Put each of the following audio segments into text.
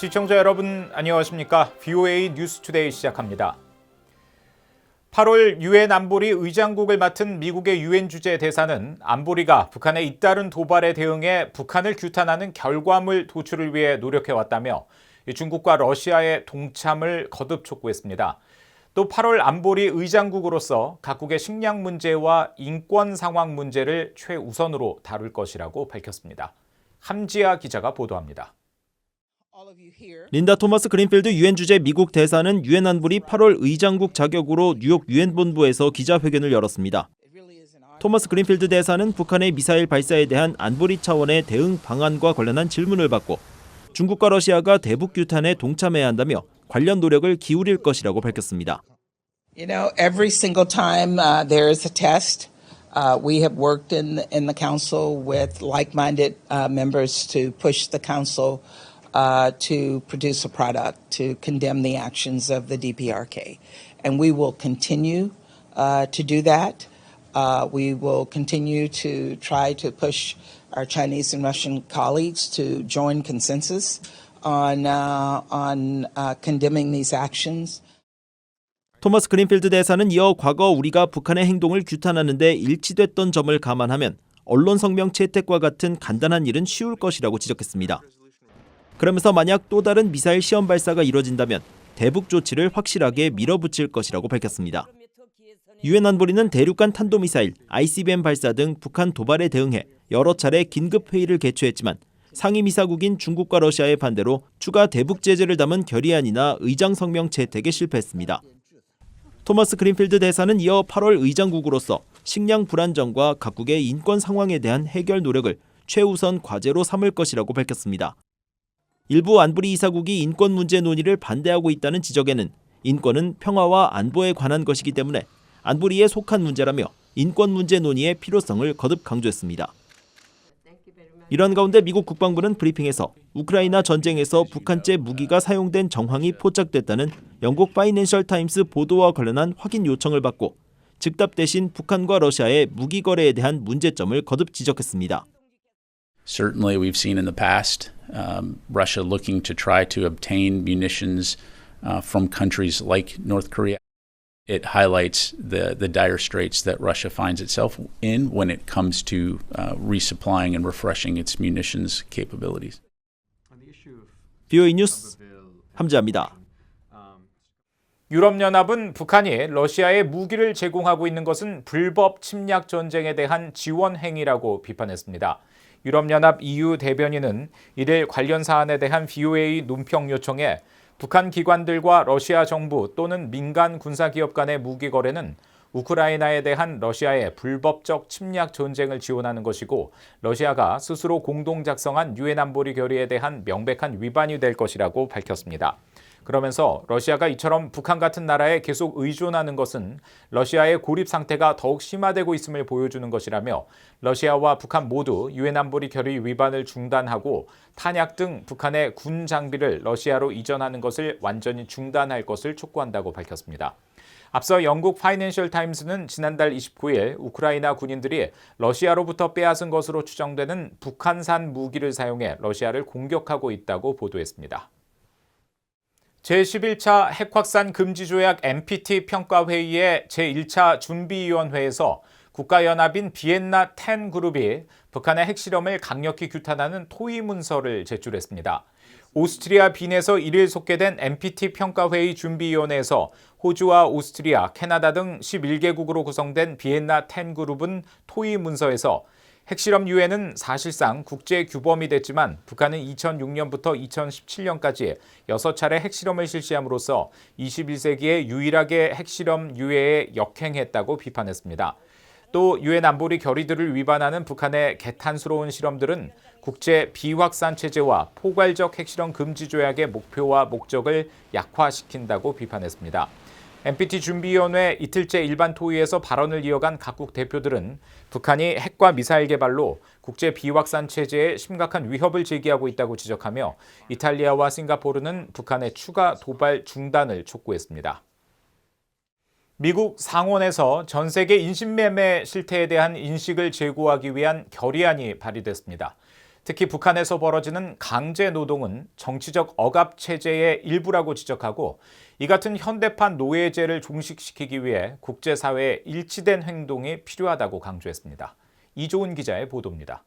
시청자 여러분 안녕하십니까? VOA 뉴스투데이 시작합니다. 8월 유엔 안보리 의장국을 맡은 미국의 유엔 주재 대사는 안보리가 북한의 잇따른 도발에 대응해 북한을 규탄하는 결과물 도출을 위해 노력해왔다며 중국과 러시아의 동참을 거듭 촉구했습니다. 또 8월 안보리 의장국으로서 각국의 식량 문제와 인권 상황 문제를 최우선으로 다룰 것이라고 밝혔습니다. 함지아 기자가 보도합니다. 린다 토마스 그린필드 유엔 주재 미국 대사는 유엔 안보리 8월 의장국 자격으로 뉴욕 유엔 본부에서 기자회견을 열었습니다. 토마스 그린필드 대사는 북한의 미사일 발사에 대한 안보리 차원의 대응 방안과 관련한 질문을 받고 중국과 러시아가 대북 규탄에 동참해야 한다며 관련 노력을 기울일 것이라고 밝혔습니다. You know, every single time there is a test, we have worked in the council with like-minded members to push the council to produce a product to condemn the actions of the DPRK. And we will continue to do that. We will continue to try to push our Chinese and Russian colleagues to join consensus on condemning these actions. 토마스 그린필드 대사는 이어 과거 우리가 북한의 행동을 규탄하는 데 일치됐던 점을 감안하면 언론 성명 채택과 같은 간단한 일은 쉬울 것이라고 지적했습니다. 그러면서 만약 또 다른 미사일 시험 발사가 이뤄진다면 대북 조치를 확실하게 밀어붙일 것이라고 밝혔습니다. 유엔 안보리는 대륙간 탄도미사일, ICBM 발사 등 북한 도발에 대응해 여러 차례 긴급 회의를 개최했지만 상임이사국인 중국과 러시아의 반대로 추가 대북 제재를 담은 결의안이나 의장 성명 채택에 실패했습니다. 토마스 그린필드 대사는 이어 8월 의장국으로서 식량 불안정과 각국의 인권 상황에 대한 해결 노력을 최우선 과제로 삼을 것이라고 밝혔습니다. 일부 안보리 이사국이 인권 문제 논의를 반대하고 있다는 지적에는 인권은 평화와 안보에 관한 것이기 때문에 안보리에 속한 문제라며 인권 문제 논의의 필요성을 거듭 강조했습니다. 이런 가운데 미국 국방부는 브리핑에서 우크라이나 전쟁에서 북한제 무기가 사용된 정황이 포착됐다는 영국 파이낸셜 타임스 보도와 관련한 확인 요청을 받고 즉답 대신 북한과 러시아의 무기 거래에 대한 문제점을 거듭 지적했습니다. Certainly we've seen in the past Russia looking to try to obtain munitions from countries like North Korea. It highlights the dire straits that Russia finds itself in when it comes to resupplying and refreshing its munitions capabilities. VOA 뉴스 함지아입니다. 유럽연합은 북한이 러시아에 무기를 제공하고 있는 것은 불법 침략 전쟁에 대한 지원 행위라고 비판했습니다. 유럽연합 EU 대변인은 이들 관련 사안에 대한 VOA 논평 요청에 북한 기관들과 러시아 정부 또는 민간 군사기업 간의 무기 거래는 우크라이나에 대한 러시아의 불법적 침략 전쟁을 지원하는 것이고 러시아가 스스로 공동 작성한 유엔 안보리 결의에 대한 명백한 위반이 될 것이라고 밝혔습니다. 그러면서 러시아가 이처럼 북한 같은 나라에 계속 의존하는 것은 러시아의 고립 상태가 더욱 심화되고 있음을 보여주는 것이라며 러시아와 북한 모두 유엔 안보리 결의 위반을 중단하고 탄약 등 북한의 군 장비를 러시아로 이전하는 것을 완전히 중단할 것을 촉구한다고 밝혔습니다. 앞서 영국 파이낸셜 타임스는 지난달 29일 우크라이나 군인들이 러시아로부터 빼앗은 것으로 추정되는 북한산 무기를 사용해 러시아를 공격하고 있다고 보도했습니다. 제11차 핵확산 금지조약 NPT 평가회의의 제1차 준비위원회에서 국가연합인 비엔나 10 그룹이 북한의 핵실험을 강력히 규탄하는 토의 문서를 제출했습니다. 오스트리아 빈에서 1일 속개된 NPT 평가회의 준비위원회에서 호주와 오스트리아, 캐나다 등 11개국으로 구성된 비엔나 10 그룹은 토의 문서에서 핵실험 유해는 사실상 국제 규범이 됐지만 북한은 2006년부터 2017년까지 6차례 핵실험을 실시함으로써 21세기에 유일하게 핵실험 유해에 역행했다고 비판했습니다. 또 유엔 안보리 결의들을 위반하는 북한의 개탄스러운 실험들은 국제 비확산 체제와 포괄적 핵실험 금지 조약의 목표와 목적을 약화시킨다고 비판했습니다. NPT 준비위원회 이틀째 일반 토의에서 발언을 이어간 각국 대표들은 북한이 핵과 미사일 개발로 국제 비확산 체제에 심각한 위협을 제기하고 있다고 지적하며 이탈리아와 싱가포르는 북한의 추가 도발 중단을 촉구했습니다. 미국 상원에서 전 세계 인신매매 실태에 대한 인식을 제고하기 위한 결의안이 발의됐습니다. 특히 북한에서 벌어지는 강제 노동은 정치적 억압 체제의 일부라고 지적하고 이 같은 현대판 노예제를 종식시키기 위해 국제사회의 일치된 행동이 필요하다고 강조했습니다. 이조은 기자의 보도입니다.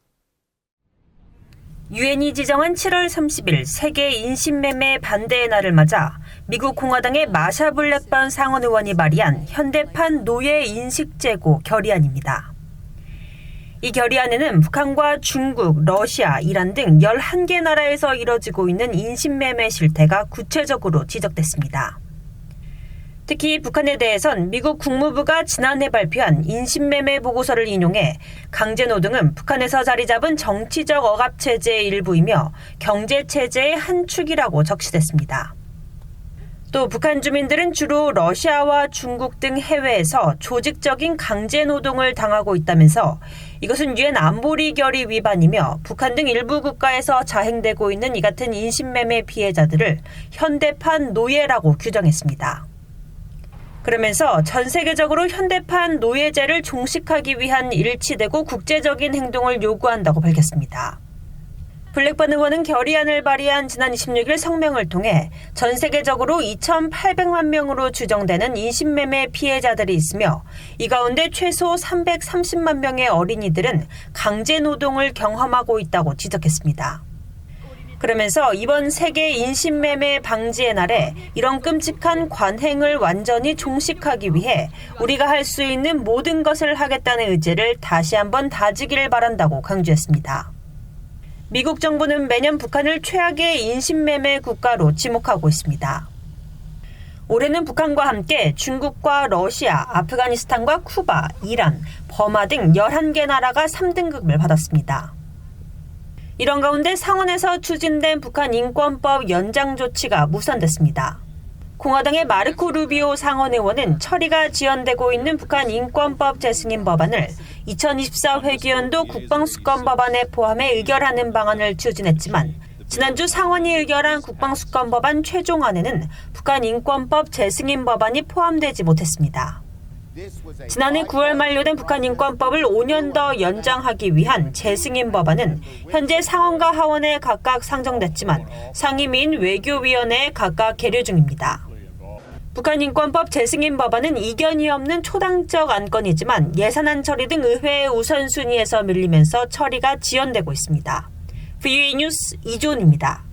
유엔이 지정한 7월 30일 세계 인신매매 반대의 날을 맞아 미국 공화당의 마샤 블랙번 상원 의원이 발의한 현대판 노예 인식 제고 결의안입니다. 이 결의안에는 북한과 중국, 러시아, 이란 등 11개 나라에서 이뤄지고 있는 인신매매 실태가 구체적으로 지적됐습니다. 특히 북한에 대해선 미국 국무부가 지난해 발표한 인신매매 보고서를 인용해 강제노동은 북한에서 자리 잡은 정치적 억압체제의 일부이며 경제체제의 한 축이라고 적시됐습니다. 또 북한 주민들은 주로 러시아와 중국 등 해외에서 조직적인 강제노동을 당하고 있다면서 이것은 유엔 안보리 결의 위반이며 북한 등 일부 국가에서 자행되고 있는 이 같은 인신매매 피해자들을 현대판 노예라고 규정했습니다. 그러면서 전 세계적으로 현대판 노예제를 종식하기 위한 일치되고 국제적인 행동을 요구한다고 밝혔습니다. 블랙번 의원은 결의안을 발의한 지난 26일 성명을 통해 전 세계적으로 2,800만 명으로 추정되는 인신매매 피해자들이 있으며 이 가운데 최소 330만 명의 어린이들은 강제노동을 경험하고 있다고 지적했습니다. 그러면서 이번 세계 인신매매 방지의 날에 이런 끔찍한 관행을 완전히 종식하기 위해 우리가 할 수 있는 모든 것을 하겠다는 의지를 다시 한번 다지기를 바란다고 강조했습니다. 미국 정부는 매년 북한을 최악의 인신매매 국가로 지목하고 있습니다. 올해는 북한과 함께 중국과 러시아, 아프가니스탄과 쿠바, 이란, 버마 등 11개 나라가 3등급을 받았습니다. 이런 가운데 상원에서 추진된 북한 인권법 연장 조치가 무산됐습니다. 공화당의 마르코 루비오 상원 의원은 처리가 지연되고 있는 북한 인권법 재승인 법안을 2024 회기연도 국방수권 법안에 포함해 의결하는 방안을 추진했지만 지난주 상원이 의결한 국방수권 법안 최종안에는 북한 인권법 재승인 법안이 포함되지 못했습니다. 지난해 9월 만료된 북한 인권법을 5년 더 연장하기 위한 재승인 법안은 현재 상원과 하원에 각각 상정됐지만 상임위인 외교위원회에 각각 계류 중입니다. 북한 인권법 재승인 법안은 이견이 없는 초당적 안건이지만 예산안 처리 등 의회의 우선순위에서 밀리면서 처리가 지연되고 있습니다. VOA 뉴스 이조은입니다.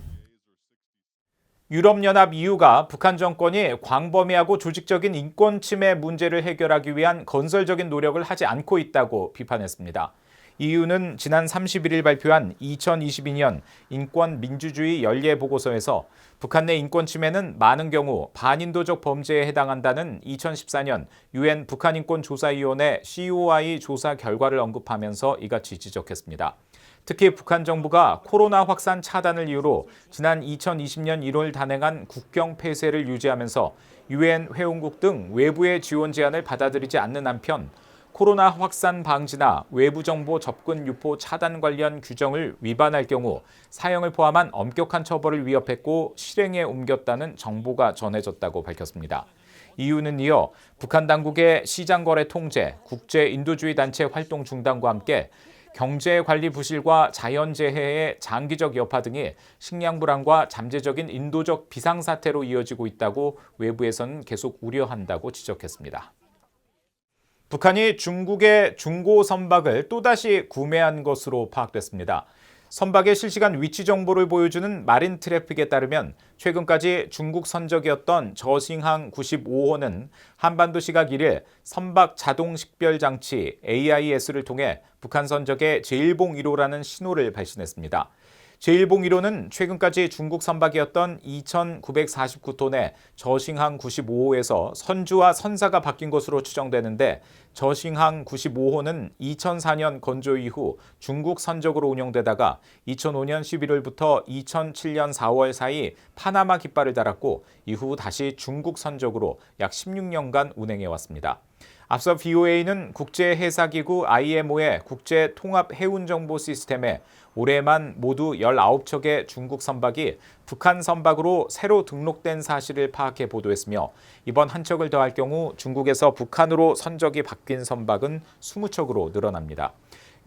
유럽연합 EU가 북한 정권이 광범위하고 조직적인 인권 침해 문제를 해결하기 위한 건설적인 노력을 하지 않고 있다고 비판했습니다. EU는 지난 31일 발표한 2022년 인권 민주주의 연례 보고서에서 북한 내 인권 침해는 많은 경우 반인도적 범죄에 해당한다는 2014년 유엔 북한인권조사위원회 COI 조사 결과를 언급하면서 이같이 지적했습니다. 특히 북한 정부가 코로나 확산 차단을 이유로 지난 2020년 1월 단행한 국경 폐쇄를 유지하면서 유엔 회원국 등 외부의 지원 제안을 받아들이지 않는 한편 코로나 확산 방지나 외부 정보 접근 유포 차단 관련 규정을 위반할 경우 사형을 포함한 엄격한 처벌을 위협했고 실행에 옮겼다는 정보가 전해졌다고 밝혔습니다. EU는 이어 북한 당국의 시장 거래 통제, 국제 인도주의 단체 활동 중단과 함께 경제 관리 부실과 자연재해의 장기적 여파 등이 식량 불안과 잠재적인 인도적 비상사태로 이어지고 있다고 외부에서는 계속 우려한다고 지적했습니다. 북한이 중국의 중고 선박을 또다시 구매한 것으로 파악됐습니다. 선박의 실시간 위치 정보를 보여주는 마린 트래픽에 따르면 최근까지 중국 선적이었던 저싱항 95호는 한반도 시각 1일 선박 자동 식별 장치 AIS를 통해 북한 선적의 제일봉 1호라는 신호를 발신했습니다. 제일봉 1호는 최근까지 중국 선박이었던 2,949톤의 저싱항 95호에서 선주와 선사가 바뀐 것으로 추정되는데 저싱항 95호는 2004년 건조 이후 중국 선적으로 운영되다가 2005년 11월부터 2007년 4월 사이 파나마 깃발을 달았고 이후 다시 중국 선적으로 약 16년간 운행해왔습니다. 앞서 BOA는 국제해사기구 IMO의 국제통합해운정보 시스템에 올해만 모두 19척의 중국 선박이 북한 선박으로 새로 등록된 사실을 파악해 보도했으며 이번 한 척을 더할 경우 중국에서 북한으로 선적이 바뀐 선박은 20척으로 늘어납니다.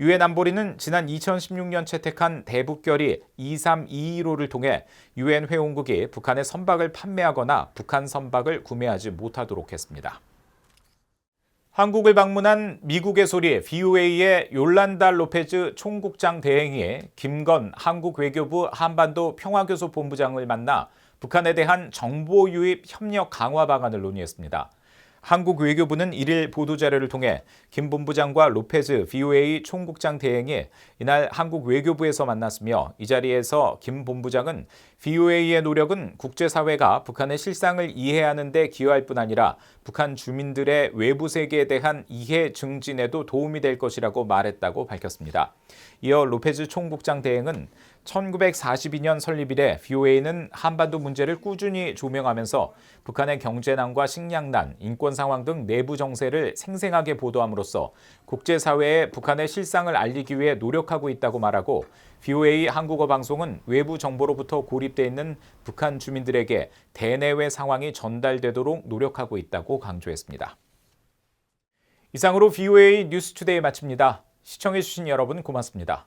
유엔 안보리는 지난 2016년 채택한 대북결의 2322호를 통해 유엔 회원국이 북한의 선박을 판매하거나 북한 선박을 구매하지 못하도록 했습니다. 한국을 방문한 미국의 소리 VOA의 요란다 로페즈 총국장 대행이 김건 한국 외교부 한반도 평화교섭 본부장을 만나 북한에 대한 정보 유입 협력 강화 방안을 논의했습니다. 한국 외교부는 1일 보도자료를 통해 김 본부장과 로페즈 VOA 총국장 대행이 이날 한국 외교부에서 만났으며 이 자리에서 김 본부장은 VOA의 노력은 국제사회가 북한의 실상을 이해하는 데 기여할 뿐 아니라 북한 주민들의 외부 세계에 대한 이해 증진에도 도움이 될 것이라고 말했다고 밝혔습니다. 이어 로페즈 총국장 대행은 1942년 설립 이래 VOA는 한반도 문제를 꾸준히 조명하면서 북한의 경제난과 식량난, 인권 상황 등 내부 정세를 생생하게 보도함으로써 국제사회에 북한의 실상을 알리기 위해 노력하고 있다고 말하고 VOA 한국어 방송은 외부 정보로부터 고립돼 있는 북한 주민들에게 대내외 상황이 전달되도록 노력하고 있다고 강조했습니다. 이상으로 VOA 뉴스투데이 마칩니다. 시청해주신 여러분 고맙습니다.